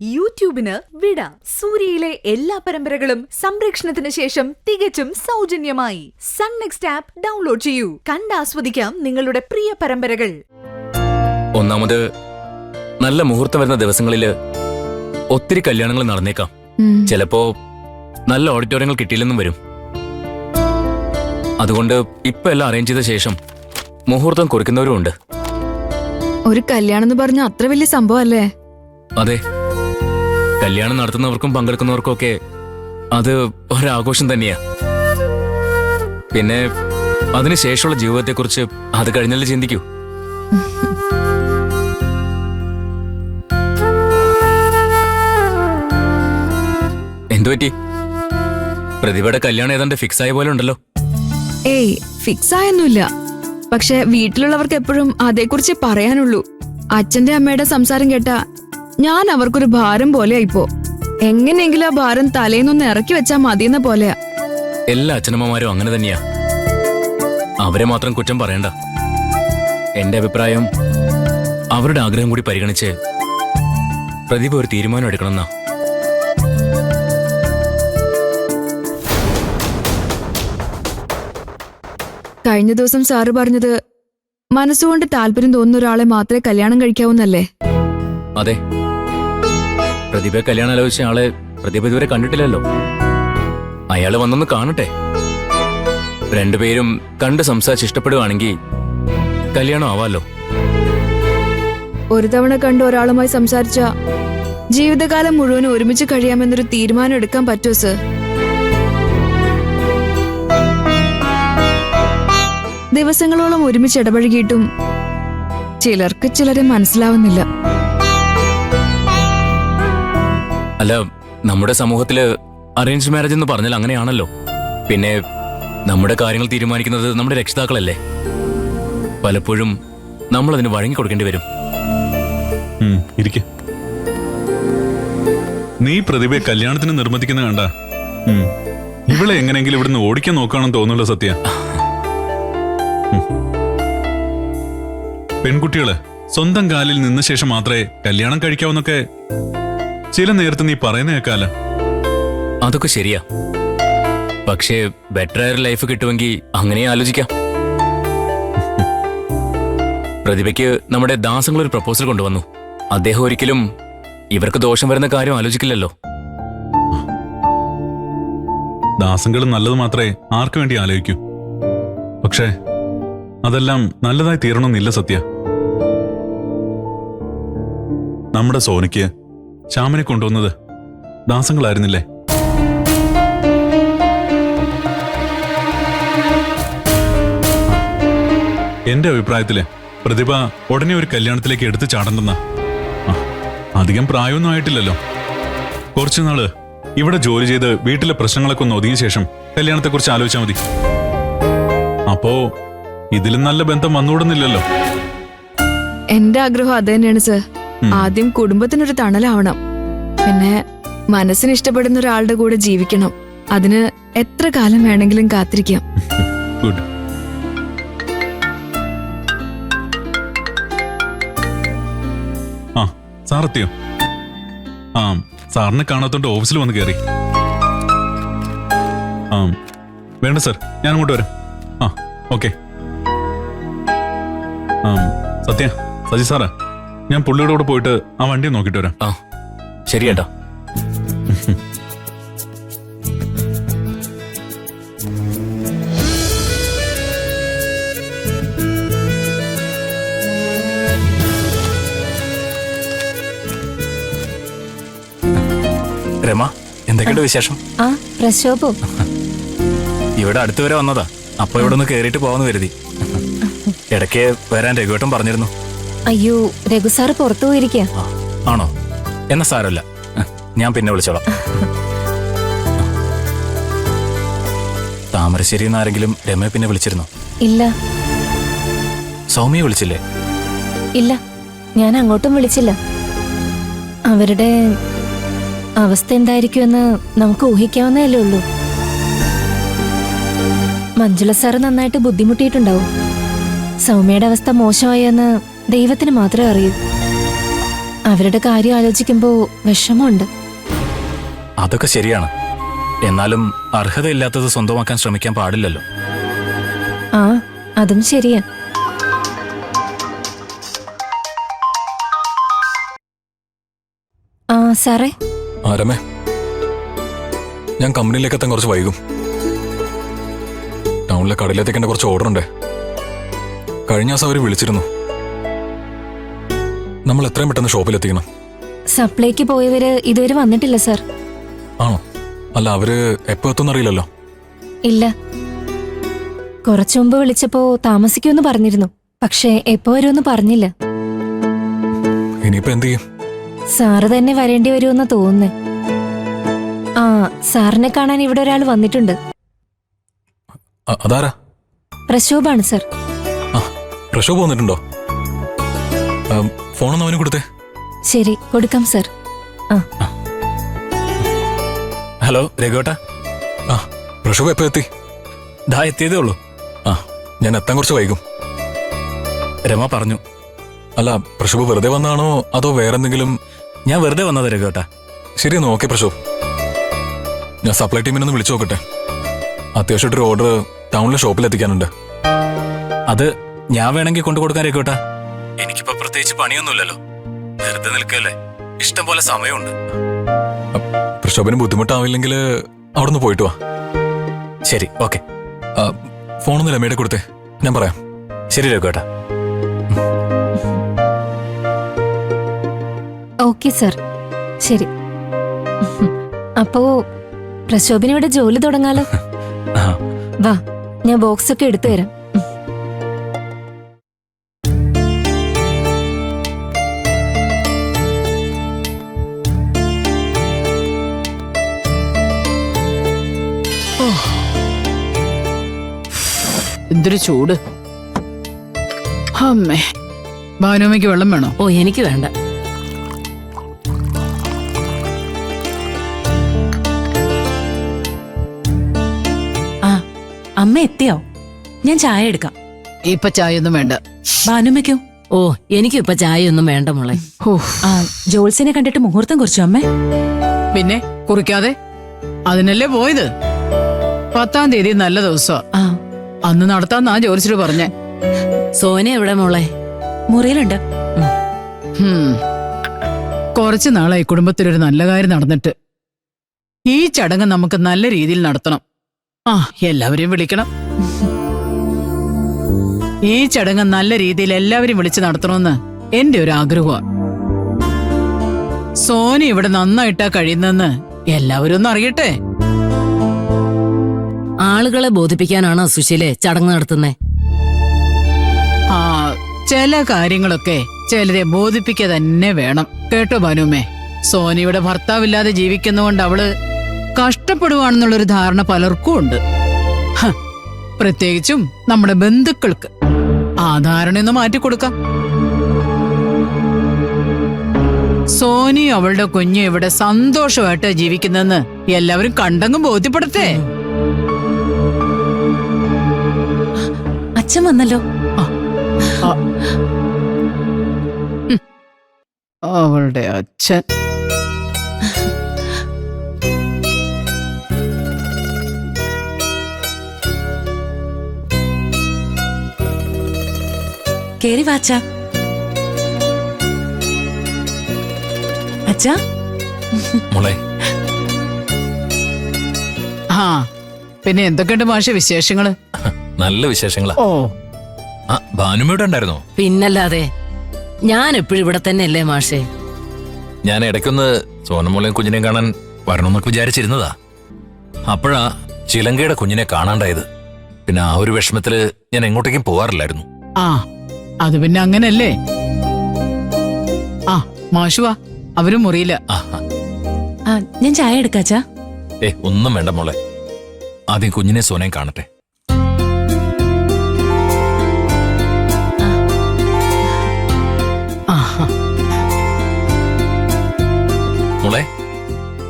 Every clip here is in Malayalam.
യൂട്യൂബിന് വിട. സൂര്യയിലെ എല്ലാ പരമ്പരകളും സംരക്ഷണത്തിന് ശേഷം തികച്ചും സൗജന്യമായി സൺ നെക്സ്റ്റ് ആപ്പ് ഡൗൺലോഡ് ചെയ്യൂ. കണ്ടാസ്വദിക്കാം നിങ്ങളുടെ പ്രിയ പരമ്പരകൾ. ഒന്നാമത്, നല്ല മുഹൂർത്തം വരുന്ന ദിവസങ്ങളില് ഒത്തിരി കല്യാണങ്ങൾ നടന്നേക്കാം. ചിലപ്പോ നല്ല ഓഡിറ്റോറിയങ്ങൾ കിട്ടിയില്ലെന്നും വരും. അതുകൊണ്ട് ഇപ്പൊ എല്ലാം അറേഞ്ച് ചെയ്ത ശേഷം മുഹൂർത്തം കുറിക്കുന്നവരും ഉണ്ട്. ഒരു കല്യാണം എന്ന് പറഞ്ഞ അത്ര വലിയ സംഭവം അല്ലേ? അതെ, കല്യാണം നടത്തുന്നവർക്കും പങ്കെടുക്കുന്നവർക്കും ഒക്കെ അത് ഒരാഘോഷം തന്നെയാ. പിന്നെ അതിനുശേഷമുള്ള ജീവിതത്തെക്കുറിച്ച് അത് കഴിഞ്ഞല്ലേ ചിന്തിക്കൂ. എന്തുപറ്റി? പ്രതിഭയുടെ കല്യാണം ഏതാണ്ട് ഫിക്സ് ആയ പോലെ ഉണ്ടല്ലോ. ഏയ്, ഫിക്സ് ആയൊന്നുമില്ല. പക്ഷെ വീട്ടിലുള്ളവർക്ക് എപ്പോഴും അതേക്കുറിച്ച് പറയാനുള്ളൂ. അച്ഛന്റെ അമ്മയുടെ സംസാരം കേട്ടാ ഞാൻ അവർക്കൊരു ഭാരം പോലെയാ. ഇപ്പോ എങ്ങനെയെങ്കിലും ആ ഭാരം തലേന്നൊന്ന് ഇറക്കി വെച്ചാ മതിയെന്ന പോലെയാ. എല്ലാ അച്ഛനമ്മമാരും അങ്ങനെ തന്നെയാ. അവരെ മാത്രം കുറ്റം പറയണ്ട. എന്റെ അഭിപ്രായം, അവരുടെ ആഗ്രഹം കൂടി പരിഗണിച്ച് പ്രതിഭ ഒരു തീരുമാനം എടുക്കണമെന്നാ. കഴിഞ്ഞ ദിവസം സാറ് പറഞ്ഞത് മനസ്സുകൊണ്ട് താല്പര്യം തോന്നുന്ന ഒരാളെ മാത്രമേ കല്യാണം കഴിക്കാവൂന്നല്ലേ? അതെ, പ്രതിഭ കല്യാണം ആലോചിച്ച ആളെ പ്രതിഭ ഇതുവരെ കണ്ടിട്ടില്ലല്ലോ. അയാള് വന്നൊന്ന് കാണട്ടെ. രണ്ടുപേരും കണ്ട് സംസാരിച്ച് ഇഷ്ടപ്പെടുവാണെങ്കിൽ കല്യാണം ആവാലോ. ഒരു തവണ കണ്ട് ഒരാളുമായി സംസാരിച്ച ജീവിതകാലം മുഴുവൻ ഒരുമിച്ച് കഴിയാമെന്നൊരു തീരുമാനം എടുക്കാൻ പറ്റുമോ സർ? ദിവസങ്ങളോളം ഒരുമിച്ച് ഇടപഴകിയിട്ടും ചിലർക്ക് ചിലരെ മനസ്സിലാവുന്നില്ല. അല്ല, നമ്മുടെ സമൂഹത്തില് അറേഞ്ച് മാരേജ് എന്ന് പറഞ്ഞാൽ അങ്ങനെയാണല്ലോ. പിന്നെ നമ്മുടെ കാര്യങ്ങൾ തീരുമാനിക്കുന്നത് നമ്മുടെ രക്ഷിതാക്കളല്ലേ. പലപ്പോഴും നമ്മൾ അതിന് വഴങ്ങി കൊടുക്കേണ്ടി വരും. നീ പ്രതിഭയെ കല്യാണത്തിന് നിർബന്ധിക്കുന്ന കണ്ട ഇവളെ എങ്ങനെയെങ്കിലും ഇവിടുന്ന് ഓടിക്കാൻ നോക്കുകയാണെന്ന് തോന്നുന്നല്ലോ സത്യ. പെൺകുട്ടികള് സ്വന്തം കാലിൽ നിന്ന ശേഷം മാത്രമേ കല്യാണം കഴിക്കാവൂന്നൊക്കെ ചില നേരത്ത് നീ പറയുന്ന കേൾക്കാല. അതൊക്കെ ശരിയാ. പക്ഷേ ബെറ്റർ ആയ ലൈഫ് കിട്ടുമെങ്കിൽ അങ്ങനെ ആലോചിക്കാം. പ്രതിഭയ്ക്ക് നമ്മുടെ ദാസങ്ങൾ ഒരു പ്രപ്പോസൽ കൊണ്ടുവന്നു. അദ്ദേഹം ഒരിക്കലും ഇവർക്ക് ദോഷം വരുന്ന കാര്യം ആലോചിക്കില്ലല്ലോ. ദാസങ്ങളും നല്ലത് മാത്രമേ ആർക്കു വേണ്ടി ആലോചിക്കൂ. പക്ഷേ അതെല്ലാം നല്ലതായി തീരണമെന്നില്ല സത്യ. നമ്മുടെ സോനിക്ക് ശ്യാമിനെ കൊണ്ടുവന്നത് ദാസങ്ങളായിരുന്നില്ലേ? എന്റെ അഭിപ്രായത്തില് പ്രതിഭ ഉടനെ ഒരു കല്യാണത്തിലേക്ക് എടുത്തു ചാടണ്ടെന്ന. അധികം പ്രായമൊന്നും ആയിട്ടില്ലല്ലോ. കുറച്ചുനാള് ഇവിടെ ജോലി ചെയ്ത് വീട്ടിലെ പ്രശ്നങ്ങളൊക്കെ ഒന്ന് ഒതുങ്ങിയ ശേഷം കല്യാണത്തെക്കുറിച്ച് ആലോചിച്ചാൽ മതി. അപ്പോ ഇതിലും നല്ല ബന്ധം വന്നുകൂടുന്നില്ലല്ലോ. എന്റെ ആഗ്രഹം അത് തന്നെയാണ് സർ. ആദ്യം കുടുംബത്തിനൊരു തണലാവണം. പിന്നെ മനസ്സിന് ഇഷ്ടപ്പെടുന്ന ഒരാളുടെ കൂടെ ജീവിക്കണം. അതിന് എത്ര കാലം വേണമെങ്കിലും കാത്തിരിക്കാം. ഗുഡ്. ആ, സാറെത്തിയോ? ആ, സാറിനെ കാണാത്തോണ്ട് ഓഫീസിൽ വന്ന് കയറി. ആ, വേണ്ട സർ, ഞാൻ അങ്ങോട്ട് വരാം. ആ, ഓക്കെ. സത്യ, സജി സാറാ, ഞാൻ പുള്ളിയുടെ കൂടെ പോയിട്ട് ആ വണ്ടി നോക്കിട്ട് വരാം. ആ, ശരി ഏട്ടാ. രമ, എന്തൊക്കെയുണ്ട് വിശേഷം? ആ, പ്രശോഭോ ഇവിടെ അടുത്ത് വരെ വന്നതാ. അപ്പൊ ഇവിടെ ഒന്ന് കേറിയിട്ട് പോവാന്ന് കരുതി. ഇടയ്ക്ക് വരാൻ രഘുവേട്ടൻ പറഞ്ഞിരുന്നു. അയ്യോ, രഘു സാറ് പുറത്തു പോയിരിക്കുക. ആണോ? എന്നാ സാരമില്ല, ഞാൻ പിന്നെ വിളിച്ചോളാം. താമരശ്ശേരിയിൽ നിന്ന് ആരെങ്കിലും രമയെ പിന്നെ വിളിച്ചിരുന്നോ? ഇല്ല. സൗമ്യ വിളിച്ചില്ലേ? ഇല്ല, ഞാൻ അങ്ങോട്ടും വിളിച്ചില്ല. അവരുടെ അവസ്ഥ എന്തായിരിക്കുമെന്ന് നമുക്ക് ഊഹിക്കാവുന്നതല്ലേ ഉള്ളൂ. മഞ്ജുള സാറ് നന്നായിട്ട് ബുദ്ധിമുട്ടിയിട്ടുണ്ടാവും. സൗമ്യയുടെ അവസ്ഥ മോശമായെന്ന് ദൈവത്തിന് മാത്രമേ അറിയൂ. അവരുടെ കാര്യം ആലോചിക്കുമ്പോ വിഷമമുണ്ട്. അതൊക്കെ ശരിയാണ്. എന്നാലും അർഹതയില്ലാത്തത് സ്വന്തമാക്കാൻ ശ്രമിക്കാൻ പാടില്ലല്ലോ. ആ അതും ശരിയാ. ആ സാറേ. രമേ, ഞാൻ കമ്പനിയിലേക്ക് എത്താൻ കുറച്ച് വൈകും. ടൗണിലെ കടയിലെത്തേക്ക് എന്റെ കുറച്ച് ഓർഡർ ഉണ്ട്. കഴിഞ്ഞ ദിവസം അവർ വിളിച്ചിരുന്നു. നമ്മൾ എത്രയും പെട്ടെന്ന് ഷോപ്പിലെത്തിക്കണം. സപ്ലൈക്ക് പോയവര് ഇതുവരെ വന്നിട്ടില്ല സാർ. ആണോ? അല്ല, അവര് എപ്പോ എത്തുമെന്ന് അറിയില്ലല്ലോ. ഇല്ല, കുറച്ചു മുമ്പ് വിളിച്ചപ്പോ താമസിക്കുമെന്ന് പറഞ്ഞിരുന്നു. പക്ഷേ എപ്പോ വരുമെന്ന് പറഞ്ഞില്ല. ഇനിയിപ്പോ എന്ത് ചെയ്യും? സാറ് തന്നെ വരേണ്ടി വരുമെന്ന് തോന്നുന്നേ. ആ സാറിനെ കാണാൻ ഇവിടെ ഒരാൾ വന്നിട്ടുണ്ട്. അതാരാ? പ്രശോഭാണ് സാർ. ആ, പ്രശോഭ് വന്നിട്ടുണ്ടോ? ഫോണൊന്ന് അവന് കൊടുത്തേ. ശരി, കൊടുക്കാം സാർ. ആ ഹലോ രഘുവേട്ടാ. ആ, പ്രശോഭ് എപ്പോ എത്തി? ദാ എത്തിയതേ ഉള്ളൂ. ആ, ഞാൻ എത്താൻ കുറച്ച് വൈകും. രമ പറഞ്ഞു. അല്ല, പ്രശോഭ് വെറുതെ വന്നാണോ അതോ വേറെന്തെങ്കിലും? ഞാൻ വെറുതെ വന്നത് രഘുവേട്ടാ. ശരി, എന്നാ ഓക്കെ പ്രശോഭ്. ഞാൻ സപ്ലൈ ടീമിനൊന്ന് വിളിച്ചു നോക്കട്ടെ. അത്യാവശ്യമായിട്ടൊരു ഓർഡർ ടൗണിലെ ഷോപ്പിൽ എത്തിക്കാനുണ്ട്. അത് ഞാൻ വേണമെങ്കിൽ കൊണ്ടു കൊടുക്കാൻ രഘുവേട്ടാ. എനിക്കിപ്പോ പ്രത്യേകിച്ച് പണിയൊന്നുമില്ലല്ലോ. വെറുതെ നിൽക്കല്ലേ, ഇഷ്ടം പോലെ സമയമുണ്ട്. പ്രശോഭന് ബുദ്ധിമുട്ടാവില്ലെങ്കിൽ അവിടെ നിന്ന് പോയിട്ട് വാ. ശരി, ഓക്കെ. ഫോണൊന്ന് രമയുടെ കൊടുത്തേ, ഞാൻ പറയാം. ശരി രഘുവേട്ടാ. Okay sir. ശരി. അപ്പോ പ്രശോഭിന് ഇവിടെ ജോലി തുടങ്ങാലോ. വാ, ഞാൻ ബോക്സ് ഒക്കെ എടുത്തു തരാം. എന്തൊരു ചൂട്. അമ്മേ, ഭാനുമ്മയ്ക്ക് വെള്ളം വേണോ? ഓ എനിക്ക് വേണ്ട. ആ അമ്മ എത്തിയോ? ഞാൻ ചായ എടുക്കാം. ഇപ്പൊ ചായ ഒന്നും വേണ്ട. ഭാനുമ്മയ്ക്കോ? ഓ എനിക്കും ഇപ്പൊ ചായ ഒന്നും വേണ്ട മോളെ. ആ ജോത്സ്യനെ കണ്ടിട്ട് മുഹൂർത്തം കുറിച്ചു അമ്മേ? പിന്നെ കുറിക്കാതെ അതിനല്ലേ പോയത്. 10-ാം തീയതി നല്ല ദിവസമാ. ആ അന്ന് നടത്താന്നാ ജോലിച്ചിട്ട് പറഞ്ഞേ. സോന എവിടെ മോളെ? മുറിയിലുണ്ട്. കുറച്ചു നാളായി കുടുംബത്തിലൊരു നല്ല കാര്യം നടന്നിട്ട്. ഈ ചടങ്ങ് നമുക്ക് നല്ല രീതിയിൽ നടത്തണം. ആ, എല്ലാവരെയും വിളിക്കണം. ഈ ചടങ്ങ് നല്ല രീതിയിൽ എല്ലാവരും വിളിച്ച് നടത്തണമെന്ന് എന്റെ ഒരു ആഗ്രഹമാണ്. സോന ഇവിടെ നന്നായിട്ടാ കഴിയുന്നെന്ന് എല്ലാവരും ഒന്ന് അറിയട്ടെ. ആളുകളെ ബോധിപ്പിക്കാനാണോ സുശീലെ ചടങ്ങ് നടത്തുന്നേ? ആ, ചില കാര്യങ്ങളൊക്കെ ചിലരെ ബോധിപ്പിക്കുക തന്നെ വേണം. കേട്ടോ ഭാനുമ്മേ? സോനിയുടെ ഭർത്താവില്ലാതെ ജീവിക്കുന്നതുകൊണ്ട് അവള് കഷ്ടപ്പെടുവാണെന്നുള്ളൊരു ധാരണ പലർക്കും ഉണ്ട്. പ്രത്യേകിച്ചും നമ്മുടെ ബന്ധുക്കൾക്ക്. ആ ധാരണയൊന്ന് മാറ്റിക്കൊടുക്കാം. സോനി അവളുടെ കുഞ്ഞ് ഇവിടെ സന്തോഷമായിട്ട് ജീവിക്കുന്നെന്ന് എല്ലാവരും കണ്ടങ്ങും ബോധ്യപ്പെടട്ടെ. അച്ഛൻ വന്നല്ലോ. അവളുടെ അച്ഛൻ. കേറി വാച്ച. അച്ഛാ. മോളെ. ആ, പിന്നെ എന്തൊക്കെയുണ്ട് മാഷെ വിശേഷങ്ങള്? നല്ല വിശേഷങ്ങളാ. ഓ, ഭാനുമ്മയുടെ ഉണ്ടായിരുന്നോ? പിന്നല്ലാതെ, ഞാൻ എപ്പോഴും ഇവിടെ തന്നെ അല്ലേ മാഷേ. ഞാൻ ഇടയ്ക്കൊന്ന് സോനമോളെയും കുഞ്ഞിനെയും കാണാൻ വരണമെന്നൊക്കെ വിചാരിച്ചിരുന്നതാ. അപ്പോഴാ ചിലങ്കയുടെ കുഞ്ഞിനെ കാണാണ്ടായത്. പിന്നെ ആ ഒരു വിഷമത്തില് ഞാൻ എങ്ങോട്ടേക്കും പോവാറില്ലായിരുന്നു. ആ, അത് പിന്നെ അങ്ങനല്ലേ. ആ, മാഷുവാ, അവരും മുറിയില്ല. ഞാൻ ചായ എടുക്കാച്ചാ? ഒന്നും വേണ്ട മോളെ, ആദ്യം കുഞ്ഞിനെ സോനയും കാണട്ടെ. മോളെ,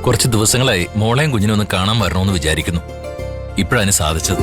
കുറച്ച് ദിവസങ്ങളായി മോളെയും കുഞ്ഞിനെ ഒന്ന് കാണാൻ വരണമെന്ന് വിചാരിക്കുന്നു. ഇപ്പോഴതിന് സാധിച്ചത്.